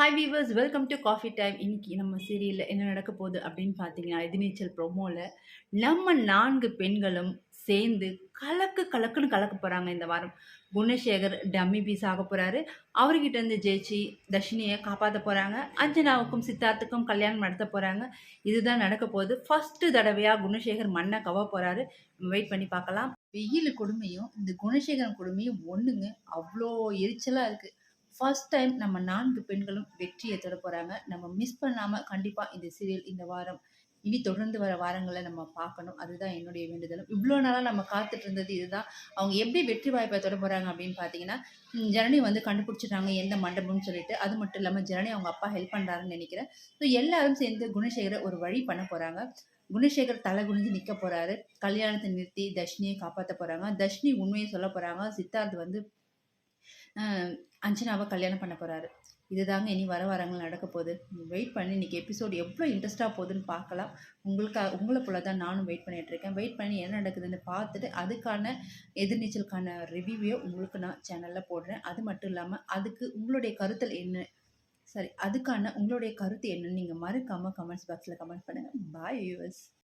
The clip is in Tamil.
Hi viewers welcome to coffee time. இன்னைக்கு நம்ம சீரியல்ல என்ன நடக்க போகுது அப்படின்னு பார்த்தீங்கன்னா, எதிர்நீச்சல் ப்ரோமோல நம்ம 4 பெண்களும் சேர்ந்து கலக்குன்னு கலக்க போறாங்க இந்த வாரம். குணசேகர் டம்மி பீஸ் ஆக போறாரு. அவர்கிட்ட இருந்து ஜெயிச்சு தர்ஷினிய காப்பாத்த போறாங்க. அஞ்சனாவுக்கும் சித்தார்த்துக்கும் கல்யாணம் நடத்த போறாங்க. இதுதான் நடக்க போகுது. ஃபர்ஸ்ட் தடவையா குணசேகர் மண்ண கவ்வ போறாரு. வெயிட் பண்ணி பார்க்கலாம். வெயில் கொடுமையும் இந்த குணசேகரன் கொடுமையும் ஒண்ணுங்க. அவ்ளோ எரிச்சலா இருக்கு. ஃபர்ஸ்ட் டைம் நம்ம 4 பெண்களும் வெற்றிய தொட போறாங்க. நம்ம மிஸ் பண்ணாம கண்டிப்பா இந்த சீரியல் இந்த வாரம், இனி தொடர்ந்து வர வாரங்கள்ல நம்ம பார்க்கணும். அதுதான் என்னுடைய வேண்டுதலும். இவ்ளோ நாளா நம்ம காத்துட்டு இருந்தது இதுதான். அவங்க எப்படி வெற்றி வாய்ப்ப தொட போறாங்க அப்படின்னு பார்த்தீங்கன்னா, ஜனனி வந்து கண்டுபிடிச்சுட்டாங்க எந்த மண்டபம்னு சொல்லிட்டு. அது மட்டும் இல்லாம ஜனனி அவங்க அப்பா ஹெல்ப் பண்றாருன்னு நெனைக்கிறேன். ஸோ எல்லாரும் சேர்ந்து குணசேகர ஒரு வழி பண்ண போறாங்க. குணசேகர் தலை குனிஞ்சு நிக்க போறாரு. கல்யாணத்த நிறுத்தி தர்ஷினிய காப்பாத்த போறாங்க. தர்ஷினி உண்மைய சொல்ல போறாங்க. சித்தார்த் வந்து அ அஞ்சனாவ கல்யாணம் பண்ண போறாரு. இதுதாங்க இனி வர வாரங்கள் நடக்க போகுது. வெயிட் பண்ணி இன்னைக்கு எபிசோட் எவ்ளோ இன்ட்ரெஸ்ட்டா போகுதுன்னு பார்க்கலாம். உங்கள போல தான் நானும் வெயிட் பண்ணிட்டு இருக்கேன். வெயிட் பண்ணி என்ன நடக்குதுன்னு பார்த்துட்டு, அதுக்கான எதிர்நீச்சலுக்கான ரிவ்யூவ உங்களுக்கு நான் சேனல்ல போடுறேன். அது மட்டும் இல்லாம, அதுக்கு உங்களுடைய கருத்து என்னன்னு நீங்க மறக்காம கமெண்ட்ஸ் பாக்ஸ்ல கமெண்ட் பண்ணுங்க. பாய் வியூவர்ஸ்.